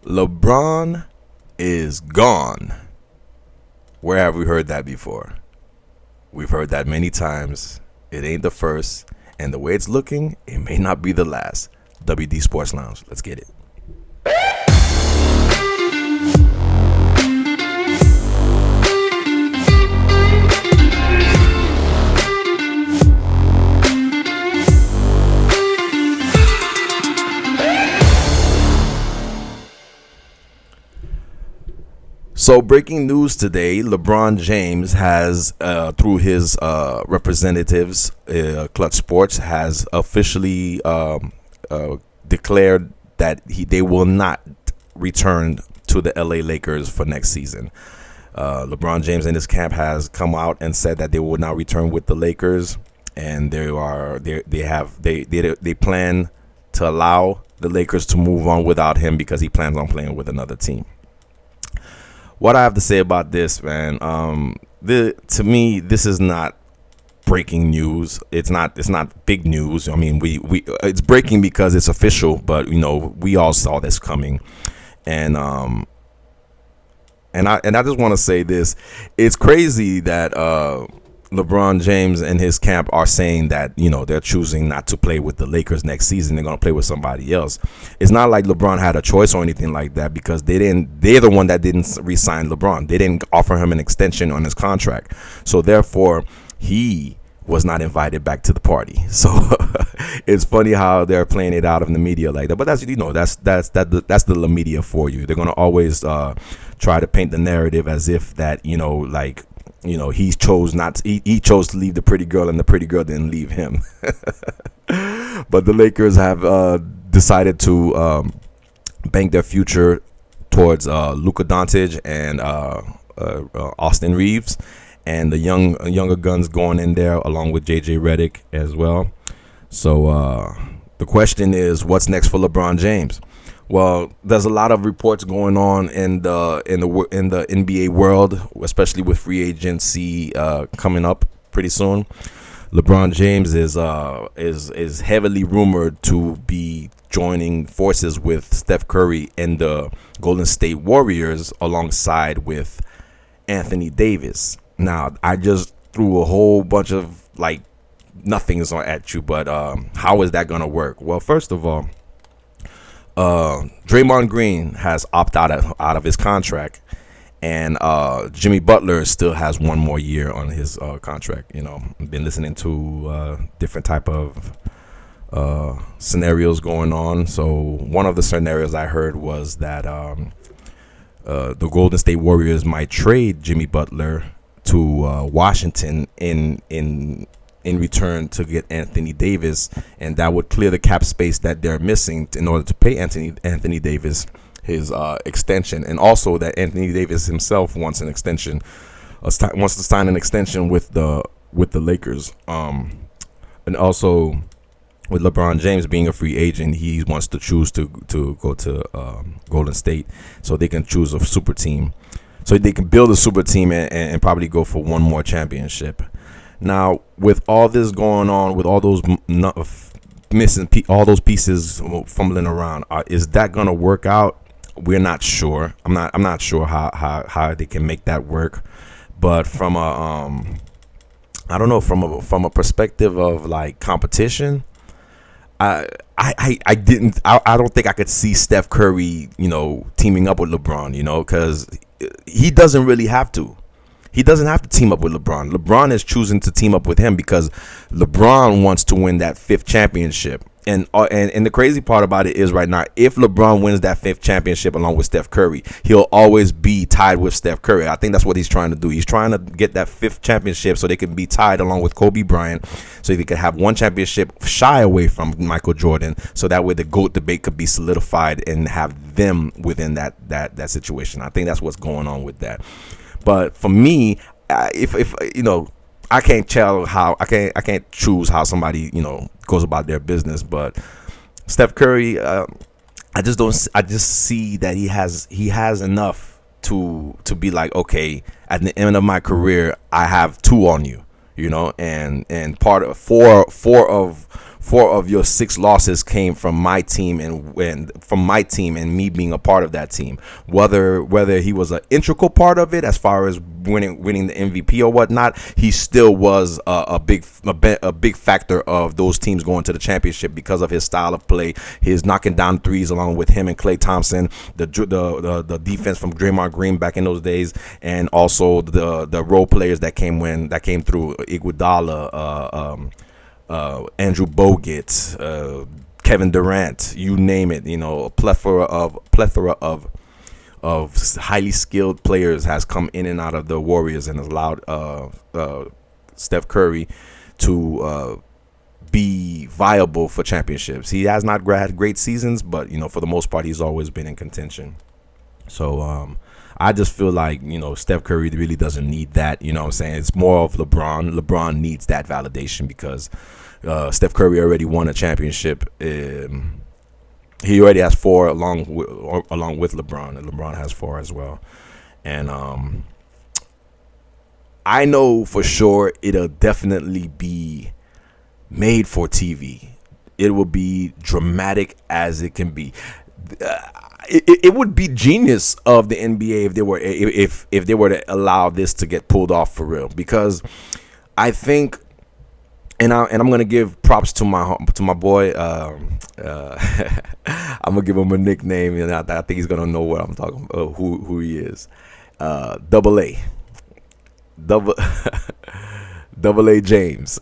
LeBron is gone. Where have we heard that before? We've heard that many times. It ain't the first. And the way it's looking, it may not be the last. WD Sports Lounge. Let's get it. So breaking news today, LeBron James has, through his representatives, Clutch Sports, has officially declared that they will not return to the LA Lakers for next season. LeBron James and his camp has come out and said that they will not return with the Lakers, and they plan to allow the Lakers to move on without him because he plans on playing with another team. What I have to say about this, man, to me, this is not breaking news. It's not big news. I mean, it's breaking because it's official, but we all saw this coming, and I just want to say this: it's crazy that LeBron James and his camp are saying that they're choosing not to play with the Lakers next season. They're going to play with somebody else. It's not like LeBron had a choice or anything like that, because they're the one that didn't re-sign LeBron. They didn't offer him an extension on his contract, so therefore he was not invited back to the party. So it's funny how they're playing it out in the media like that. But that's the media for you. They're going to always try to paint the narrative as if that he chose to leave the pretty girl, and the pretty girl didn't leave him. But the Lakers have decided to bank their future towards Luka Doncic and Austin Reeves, and the younger guns going in there along with JJ Redick as well. So the question is, what's next for LeBron James? Well, there's a lot of reports going on in the NBA world, especially with free agency coming up pretty soon. LeBron James is heavily rumored to be joining forces with Steph Curry and the Golden State Warriors alongside with Anthony Davis. Now, I just threw a whole bunch of nothings at you, but how is that going to work? Well, first of all, Draymond Green has opted out of his contract, and Jimmy Butler still has one more year on his contract. I've been listening to different type of scenarios going on. So one of the scenarios I heard was that the Golden State Warriors might trade Jimmy Butler to Washington in return to get Anthony Davis, and that would clear the cap space that they're missing in order to pay Anthony Davis his extension, and also that Anthony Davis himself wants an extension, wants to sign an extension with the Lakers, and also with LeBron James being a free agent, he wants to choose to go to Golden State so they can choose a super team, so they can build a super team and probably go for one more championship. Now, with all this going on, with all those all those pieces fumbling around, is that gonna work out? We're not sure. I'm not sure how they can make that work. But from a from a perspective of competition, I don't think I could see Steph Curry teaming up with LeBron, because he doesn't really have to. He doesn't have to team up with LeBron. LeBron is choosing to team up with him because LeBron wants to win that fifth championship. And the crazy part about it is right now, if LeBron wins that fifth championship along with Steph Curry, he'll always be tied with Steph Curry. I think that's what he's trying to do. He's trying to get that fifth championship so they can be tied along with Kobe Bryant, so they can have one championship shy away from Michael Jordan, so that way the GOAT debate could be solidified and have them within that situation. I think that's what's going on with that. But for me, if I can't tell how I can't choose how somebody goes about their business. But Steph Curry, I just see that he has enough to be like, okay, at the end of my career, I have two on you, and part of four 4 of your 6 losses came from my team and me being a part of that team. Whether he was an integral part of it as far as winning the MVP or whatnot, he still was a big factor of those teams going to the championship because of his style of play, his knocking down threes along with him and Klay Thompson, the defense from Draymond Green back in those days, and also the role players that came through, Iguodala, Andrew Bogut, Kevin Durant, you name it. A plethora of highly skilled players has come in and out of the Warriors and has allowed Steph Curry to be viable for championships. He has not had great seasons, but for the most part, he's always been in contention. So I just feel like Steph Curry really doesn't need that. You know what I'm saying? It's more of LeBron. LeBron needs that validation because Steph Curry already won a championship. He already has 4 along with LeBron, and LeBron has 4 as well. And I know for sure it'll definitely be made for TV. It will be dramatic as it can be. It would be genius of the NBA if they were to allow this to get pulled off for real, because I think, and I'm gonna give props to my boy. I'm gonna give him a nickname, and I think he's gonna know what I'm talking about, who he is. Double A James.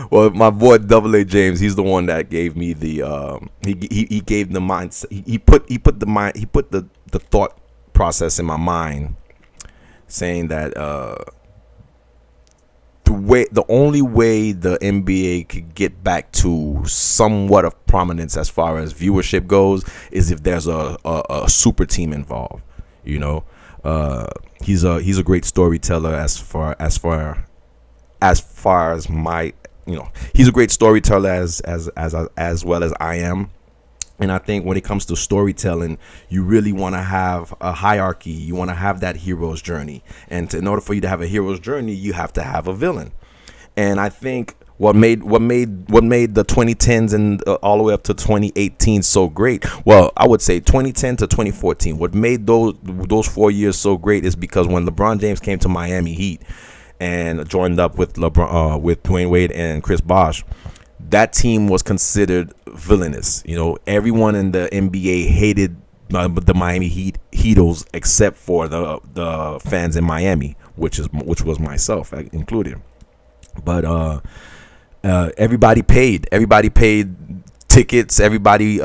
Well, my boy Double A James, he's the one that gave me the he gave the mindset. He put the thought process in my mind, saying that the only way the NBA could get back to somewhat of prominence as far as viewership goes is if there's a super team involved. He's a great storyteller as far as my. He's a great storyteller as well as I am. And I think when it comes to storytelling, you really want to have a hierarchy. You want to have that hero's journey. And in order for you to have a hero's journey, you have to have a villain. And I think what made the 2010s and all the way up to 2018 so great. Well, I would say 2010 to 2014. What made those 4 years so great is because when LeBron James came to Miami Heat and joined up with with Dwayne Wade and Chris Bosh, that team was considered villainous. Everyone in the NBA hated the Miami Heatles except for the fans in Miami, which was myself included. But everybody paid tickets, everybody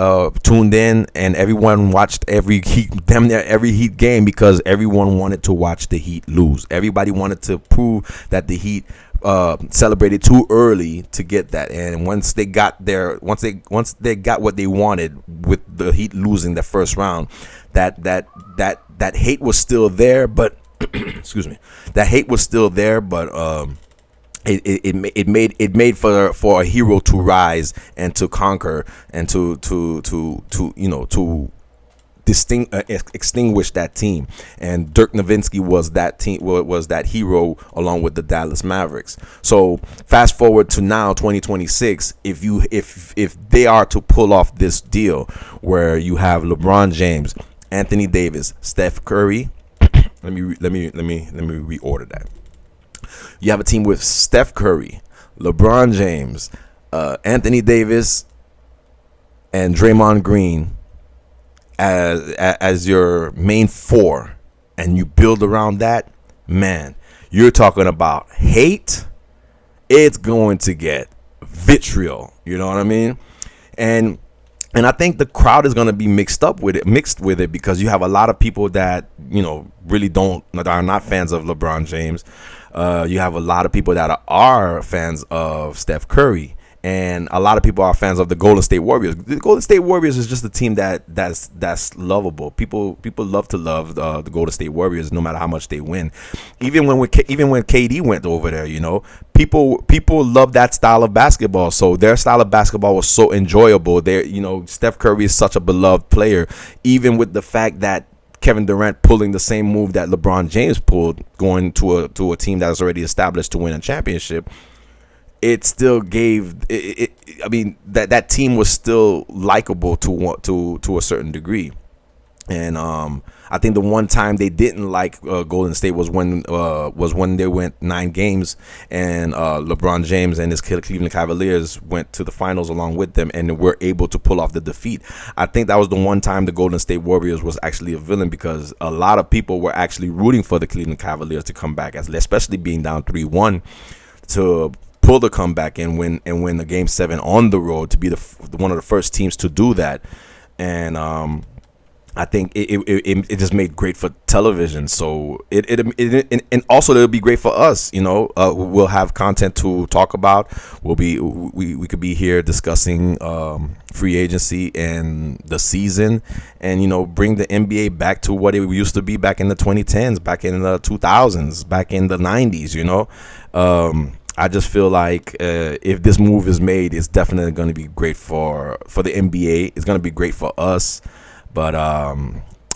tuned in, and everyone watched damn near every Heat game because everyone wanted to watch the Heat lose. Everybody wanted to prove that the Heat celebrated too early to get that. And once they got what they wanted with the Heat losing the first round, that hate was still there, but excuse me, that hate was still there, but It made for a hero to rise and to conquer and to extinguish that team. And Dirk Nowitzki was that hero along with the Dallas Mavericks. So fast forward to now 2026, if they are to pull off this deal where you have LeBron James, Anthony Davis, Steph Curry, let me reorder that. You have a team with Steph Curry, LeBron James, Anthony Davis, and Draymond Green as your main 4, and you build around that, man, you're talking about hate. It's going to get vitriol. You know what I mean? And I think the crowd is going to be mixed with it because you have a lot of people that really are not fans of LeBron James. You have a lot of people that are fans of Steph Curry, and a lot of people are fans of the Golden State Warriors. The Golden State Warriors is just a team that's lovable. People love to love the Golden State Warriors, no matter how much they win. Even when KD went over there, people love that style of basketball. So their style of basketball was so enjoyable. Steph Curry is such a beloved player, even with the fact that Kevin Durant pulling the same move that LeBron James pulled, going to a team that is already established to win a championship. it still gave I mean, that team was still likable to a certain degree. And I think the one time they didn't like Golden State was when they went 9 games and LeBron James and his Cleveland Cavaliers went to the finals along with them and were able to pull off the defeat. I think that was the one time the Golden State Warriors was actually a villain, because a lot of people were actually rooting for the Cleveland Cavaliers to come back, especially being down 3-1, to pull the comeback and win the Game 7 on the road, to be one of the first teams to do that. And I think it just made great for television. So and also it'll be great for us. We'll have content to talk about. We could be here discussing free agency and the season, and bring the NBA back to what it used to be back in the 2010s, back in the 2000s, back in the 90s. I just feel like if this move is made, it's definitely going to be great for the NBA. It's going to be great for us. But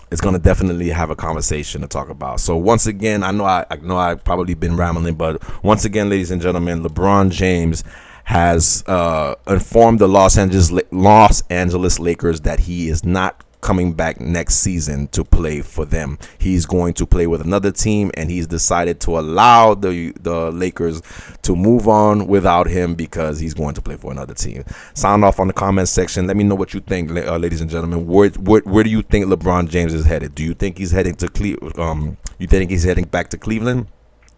it's going to definitely have a conversation to talk about. So once again, I know I've probably been rambling, but once again, ladies and gentlemen, LeBron James has informed the Los Angeles Lakers that he is not coming back next season to play for them. He's going to play with another team, and he's decided to allow the Lakers to move on without him because he's going to play for another team. Sound off on the comment section. Let me know what you think, ladies and gentlemen. Where do you think LeBron James is headed? Do you think he's heading to you think he's heading back to Cleveland?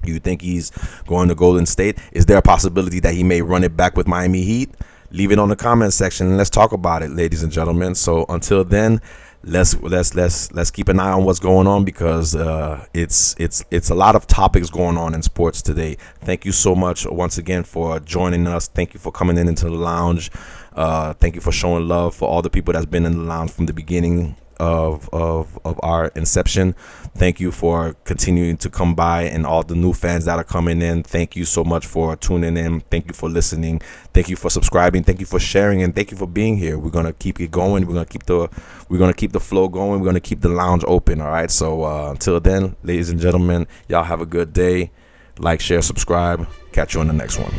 Do you think he's going to Golden State? Is there a possibility that he may run it back with Miami Heat? Leave it on the comment section and let's talk about it, ladies and gentlemen. So until then, let's keep an eye on what's going on, because it's a lot of topics going on in sports today. Thank you so much once again for joining us. Thank you for coming into the lounge. Thank you for showing love for all the people that's been in the lounge from the beginning of our inception. Thank you for continuing to come by, and all the new fans that are coming in. Thank you so much for tuning in. Thank you for listening. Thank you for subscribing. Thank you for sharing, and thank you for being here. We're gonna keep it going. We're gonna keep the flow going. We're gonna keep the lounge open. All right. So until then, ladies and gentlemen, y'all have a good day. Like, share, subscribe. Catch you on the next one.